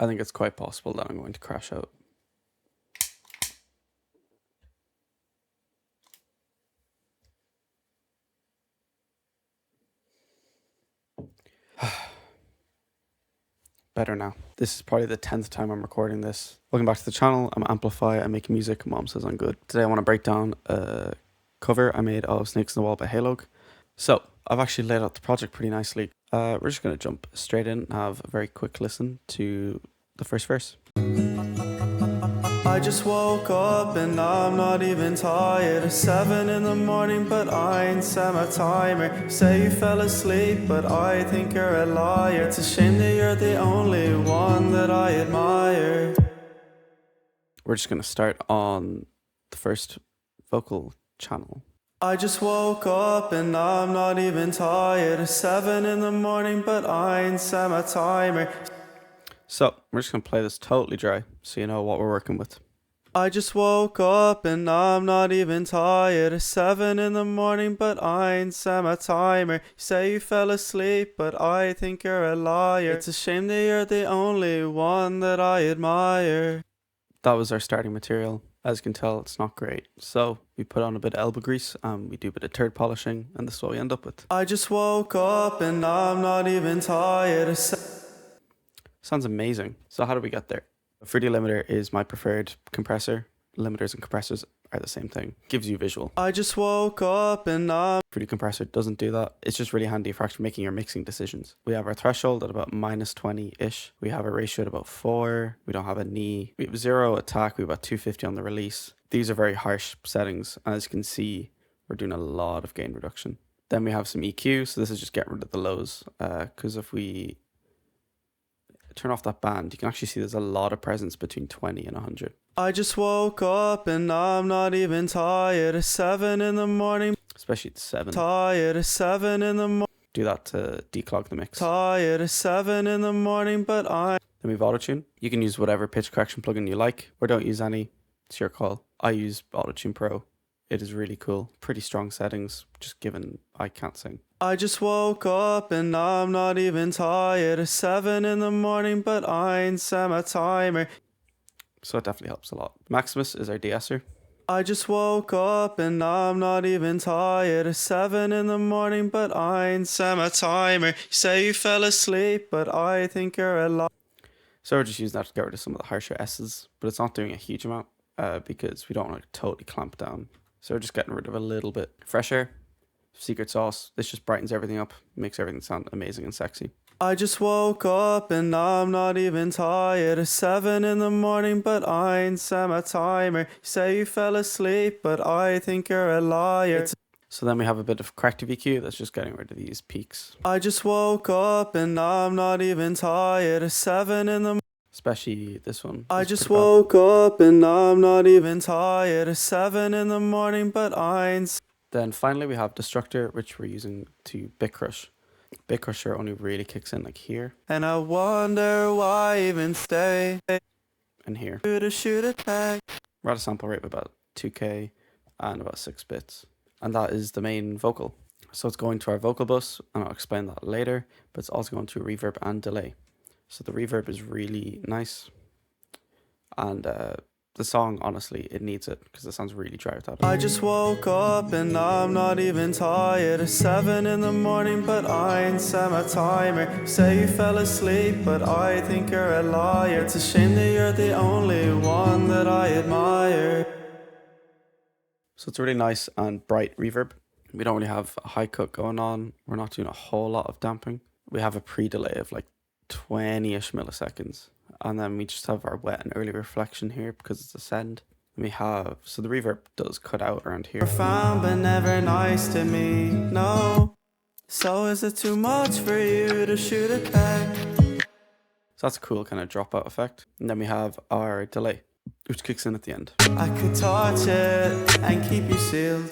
I think it's quite possible that I'm going to crash out. Better now. This is probably the 10th time I'm recording this. Welcome back to the channel. I'm Amplifi. I make music. Mom says I'm good. Today I want to break down a cover I made of Snakes in the Wall by Heylog. So I've actually laid out the project pretty nicely. We're just going to jump straight in and have a very quick listen to the first verse. I just woke up and I'm not even tired. It's 7 in the morning, but I ain't set my timer. Say you fell asleep, but I think you're a liar. It's a shame that you're the only one that I admire. We're just gonna start on the first vocal channel. I just woke up and I'm not even tired. It's 7 in the morning, but I ain't set my timer. So we're just going to play this totally dry so you know what we're working with. I just woke up and I'm not even tired. It's 7 in the morning, but I ain't set my timer. You say you fell asleep, but I think you're a liar. It's a shame that you're the only one that I admire. That was our starting material. As you can tell, it's not great. So we put on a bit of elbow grease and we do a bit of turd polishing, and this is what we end up with. I just woke up and I'm not even tired. Sounds amazing. So how do we get there? A 3D limiter is my preferred compressor. Limiters and compressors are the same thing. Gives you visual. I just woke up and 3D compressor doesn't do that. It's just really handy for actually making your mixing decisions. We have our threshold at about -20-ish. We have a ratio at about 4. We don't have a knee. We have 0 attack. We have about 250 on the release. These are very harsh settings. And as you can see, we're doing a lot of gain reduction. Then we have some EQ. So this is just getting rid of the lows. Because if we turn off that band, you can actually see there's a lot of presence between 20 and 100. I just woke up and I'm not even tired. It's 7 in the morning. Especially at 7. Tired. It's 7 in the morning. Do that to declog the mix. Tired. It's 7 in the morning, but Then we have autotune. You can use whatever pitch correction plugin you like, or don't use any. It's your call. I use Autotune Pro. It is really cool. Pretty strong settings, just given I can't sing. I just woke up and I'm not even tired. It's 7 in the morning, but I ain't set my timer. So it definitely helps a lot. Maximus is our de-esser. I just woke up and I'm not even tired. It's 7 in the morning, but I ain't set my timer. You say you fell asleep, but I think you're a liar. So we're just using that to get rid of some of the harsher S's, but it's not doing a huge amount because we don't want to totally clamp down. So we're just getting rid of a little bit. Fresh air, secret sauce. This just brightens everything up, makes everything sound amazing and sexy. I just woke up and I'm not even tired. It's 7 in the morning, but I ain't set my timer. You say you fell asleep, but I think you're a liar. So then we have a bit of corrective EQ that's just getting rid of these peaks. I just woke up and I'm not even tired. It's 7 in the morning. Especially this one. I just woke up and I'm not even tired. It's 7 in the morning, but I ain't. Then finally we have Destructor, which we're using to bit crush. Bit crusher only really kicks in like here. And I wonder why even stay. And here. We're at a sample rate of about 2K and about 6 bits. And that is the main vocal. So it's going to our vocal bus, and I'll explain that later, but it's also going to reverb and delay. So the reverb is really nice, and the song, honestly, it needs it because it sounds really dry without it. I just woke up and I'm not even tired. It's 7 in the morning, but I ain't set my timer. Say you fell asleep, but I think you're a liar. It's a shame that you're the only one that I admire. So it's a really nice and bright reverb. We don't really have a high cut going on. We're not doing a whole lot of damping. We have a pre-delay of like 20-ish milliseconds, and then we just have our wet and early reflection here because it's a send. We have, so the reverb does cut out around here. Profound but never nice to me, no. So is it too much for you to shoot it back? So that's a cool kind of dropout effect. And then we have our delay, which kicks in at the end. I could touch it and keep you sealed.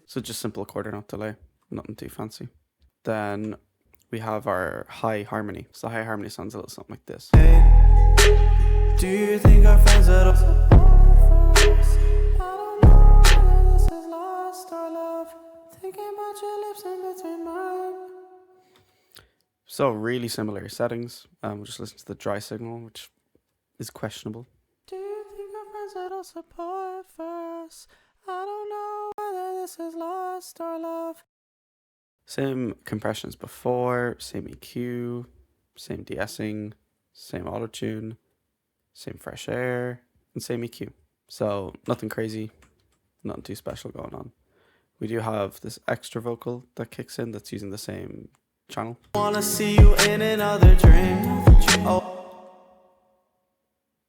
So just simple quarter note delay, nothing too fancy. Then we have our high harmony. So the high harmony sounds a little something like this. Hey, do you think our friends at all? So really similar settings. We'll just listen to the dry signal, which is questionable. Do you think our friends that'll support for us? I don't know whether this is lost or love. Same compressions before, same EQ, same de-essing, same autotune, same fresh air, and same EQ. So nothing crazy, nothing too special going on. We do have this extra vocal that kicks in that's using the same channel. Wanna see you in another dream. Oh,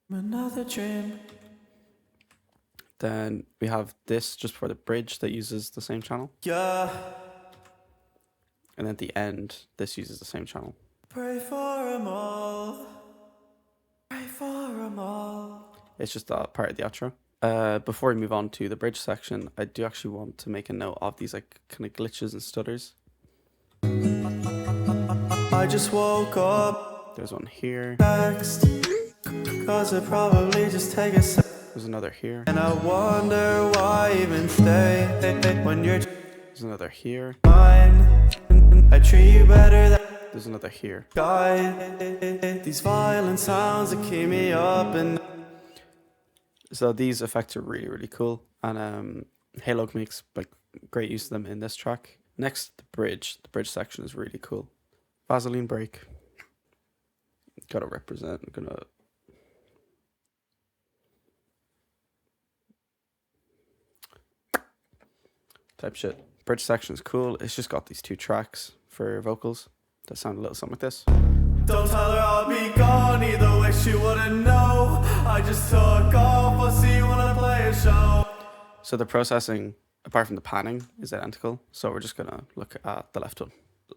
another dream. Then we have this just for the bridge that uses the same channel. Yeah. And at the end, this uses the same channel. Pray for 'em all. Pray for 'em all. It's just that part of the outro. Before we move on to the bridge section, I do actually want to make a note of these like kind of glitches and stutters. I just woke up. There's one here. Next, 'cause it probably just take a sec. There's another here. And I wonder why even stay when you're. There's another here. Fine. I treat you better than. There's another here. Guy, these violent sounds that keep me up and. So these effects are really, really cool, and Heylog makes like great use of them in this track. Next, the bridge. The bridge section is really cool. Vaseline break. Gotta represent. I'm gonna. Type shit. Bridge section is cool. It's just got these two tracks for vocals that sound a little something like this. Don't tell her I'll be gone, either way she wouldn't know. I just took off, I'll see you when I play a show. So the processing, apart from the panning, is identical. So we're just gonna look at the left one.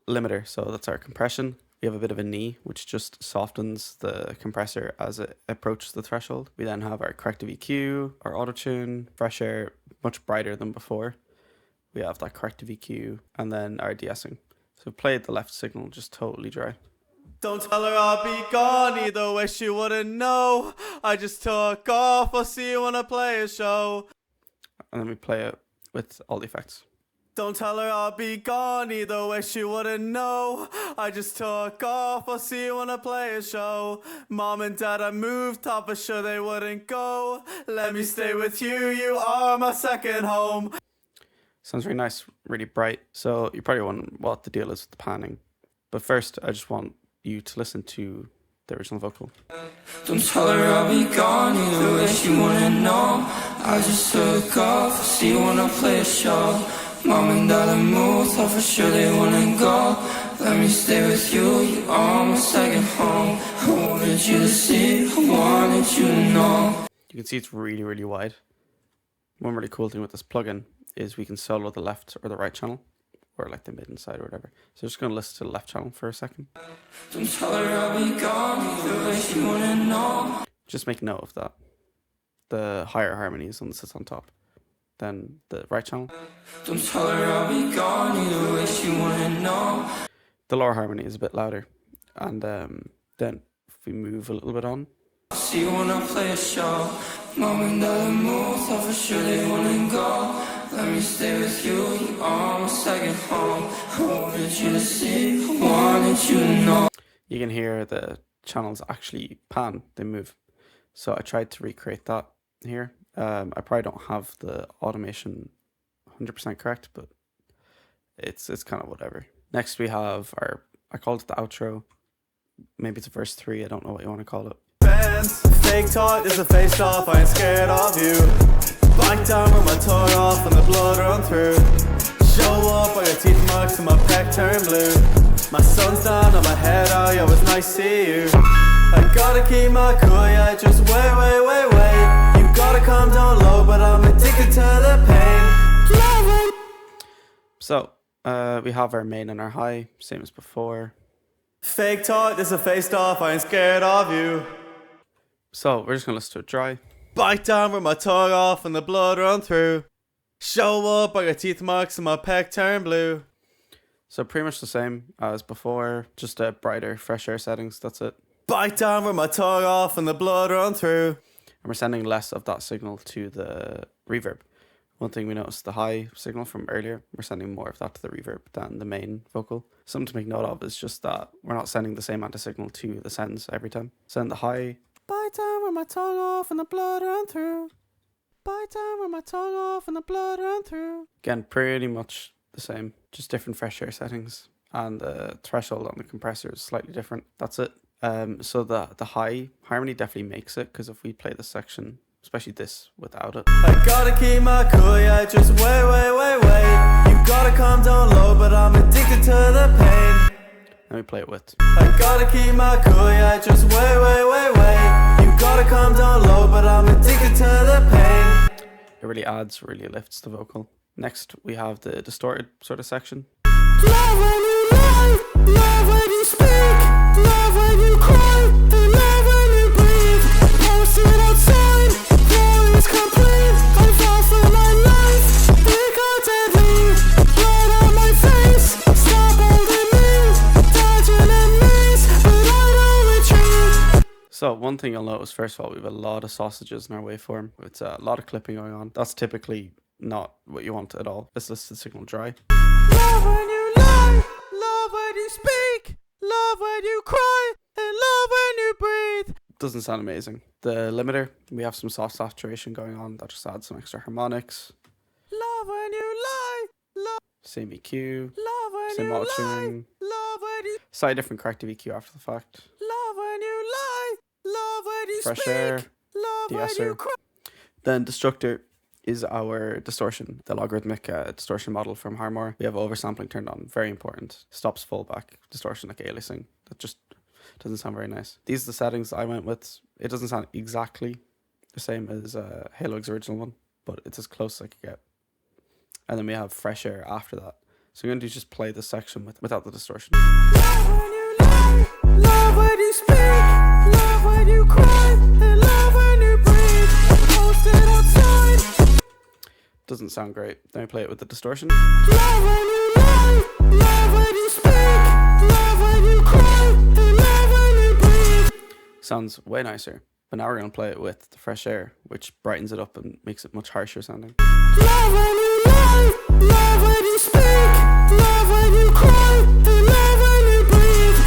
Limiter, so that's our compression. We have a bit of a knee, which just softens the compressor as it approaches the threshold. We then have our corrective EQ, our autotune, fresh air, much brighter than before. We have that corrective EQ, and then our de-essing. So we played the left signal just totally dry. Don't tell her I'll be gone, either way she wouldn't know. I just took off, I'll see you when I play a show. And then we play it with all the effects. Don't tell her I'll be gone, either way she wouldn't know. I just took off, I'll see you when I play a show. Mom and dad, I moved, thought for sure they wouldn't go. Let me stay with you, you are my second home. Sounds really nice, really bright. So you probably wondering what the deal is with the panning. But first, I just want you to listen to the original vocal. Don't tell her I'll be gone, either way she wouldn't know. I just took off, I'll see you when I play a show. Mom and dad I moved, thought for sure they wouldn't go. Let me stay with you, you are my second home. I wanted you to see, I wanted you to know. You can see it's really, really wide. One really cool thing with this plugin is we can solo the left or the right channel, or like the mid and side or whatever. So just gonna listen to the left channel for a second. Don't tell her I'll be gone, either way she wouldn't know. Just make note of that. The higher harmony is one that sits on top. Then the right channel. Don't tell her I'll be gone, either way she wouldn't know. The lower harmony is a bit louder. And then if we move a little bit on. See you when I play a show. Mom and dad move, thought for sure they wouldn't go. Let me stay with you, you are my second home. I wanted you to see, I wanted you to know. You can hear the channels actually pan, they move. So I tried to recreate that here. I probably don't have the automation 100% correct, but it's kind of whatever. Next we have our, I called it the outro. Maybe it's verse 3, I don't know what you want to call it. Fake talk is a face off, I ain't scared of you. Bite down with my tongue off and the blood run through. Show up on your teeth marks and my pec turn blue. My sun's down on my head, oh yeah, it was nice to see you. I gotta keep my cool, yeah, just wait. You gotta calm down low, but I'm addicted to the pain. So, we have our main and our high, same as before. Fake talk, this is a face off, I ain't scared of you. So, we're just gonna listen to it dry. Bite down with my tongue off and the blood run through. Show up, I got teeth marks and my pec turn blue. So pretty much the same as before, just a brighter, fresh air settings, that's it. Bite down with my tongue off and the blood run through. And we're sending less of that signal to the reverb. One thing we noticed, the high signal from earlier, we're sending more of that to the reverb than the main vocal. Something to make note of is just that we're not sending the same anti-signal to the sends every time. Send the high. Bite down with my tongue off and the blood run through. Bite down with my tongue off and the blood run through. Again, pretty much the same, just different fresh air settings. And the threshold on the compressor is slightly different. That's it. So the high harmony definitely makes it, because if we play this section, especially this without it. I gotta keep my cool, yeah, just wait. You gotta calm down low, but I'm addicted to the pain. Let me play it with. I gotta keep my cool, yeah, just wait. You gotta calm down low, but I'm addicted to the pain. It really adds, really lifts the vocal. Next, we have the distorted sort of section. Love when you lie, love when you speak, love when you cry, and love when you breathe. Posted outside, war is complete. I fall for my life, think I'm deadly. Blood on my face, stop holding me, dodging enemies, but I don't retreat. So one thing you'll notice, first of all, we have a lot of sausages in our waveform. It's a lot of clipping going on. That's typically not what you want at all. Let's listen to the signal dry. Love when you lie, love when you speak, love when you cry, and love when you breathe. Doesn't sound amazing. The limiter, we have some soft saturation going on that just adds some extra harmonics. Love when you lie, same EQ, love when same auto tuning, love when you slightly different corrective EQ after the fact. Love when you lie, love when you fresh speak, air, love de-esser. When you cry. Then Destructor is our distortion, the logarithmic distortion model from Harmor. We have oversampling turned on, very important. Stops fallback distortion like aliasing. That just doesn't sound very nice. These are the settings I went with. It doesn't sound exactly the same as Heylog's original one, but it's as close as I could get. And then we have fresh air after that. So I'm going to just play this section without the distortion. Love when you lie, love when you speak, love when you cry, and love when you breathe. Posted outside. Doesn't sound great. Then we play it with the distortion. Love when you lie, love when you speak, love when you cry, and love when you breathe. Sounds way nicer. But now we're going to play it with the fresh air, which brightens it up and makes it much harsher sounding. Love when you lie, love when you speak, love when you cry, and love when you breathe.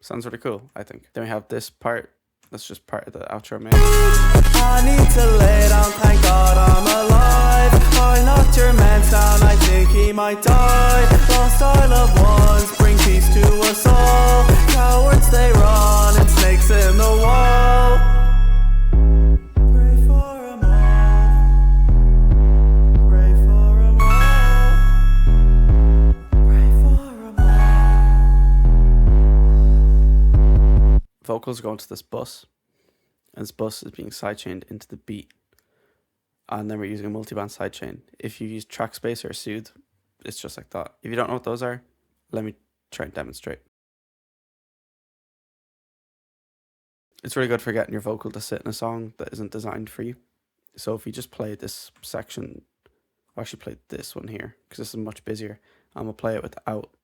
Sounds really cool, I think. Then we have this part. That's just part of the outro main. I need to lay down, thank God I'm alive. I knocked your man down, I think he might die. Lost our loved ones, bring peace to us all. Cowards they run and snakes in the wall. Pray for 'em all. Pray for 'em all. Pray for 'em all. Vocals go into this bus, and this bus is being sidechained into the beat. And then we're using a multiband sidechain. If you use track space or soothe, it's just like that. If you don't know what those are, let me try and demonstrate. It's really good for getting your vocal to sit in a song that isn't designed for you. So if you just play this section, I'll actually play this one here, because this is much busier. And we'll play it without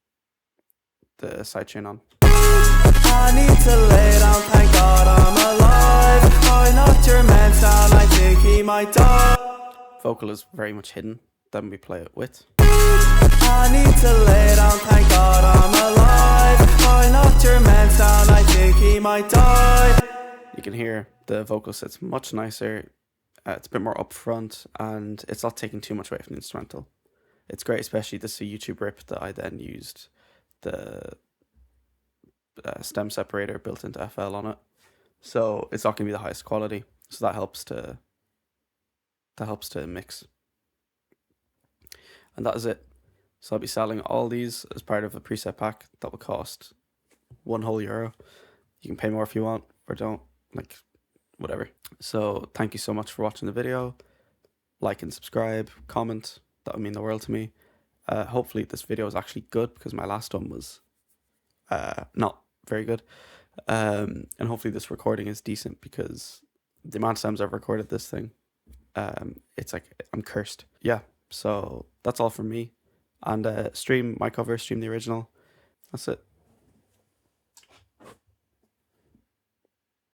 the sidechain on. I need to lay down, thank God I'm alive. I knocked your man down, I think he might die. Vocal is very much hidden, then we play it with. I need to lay down, thank God I'm alive. I knocked your man down, I think he might die. You can hear the vocal sits much nicer. It's a bit more upfront, and it's not taking too much away from the instrumental. It's great, especially this is a YouTube rip that I then used the stem separator built into FL on it, so it's not going to be the highest quality, so that helps to mix. And that is it. So I'll be selling all these as part of a preset pack that will cost €1 You can pay more if you want, or don't, like whatever. So thank you so much for watching the video. Like and subscribe, comment, that would mean the world to me. Hopefully this video is actually good, because my last one was not very good, and hopefully this recording is decent, because the amount of times I've recorded this thing, it's like I'm cursed. Yeah, so that's all from me. And stream my cover, stream the original. That's it.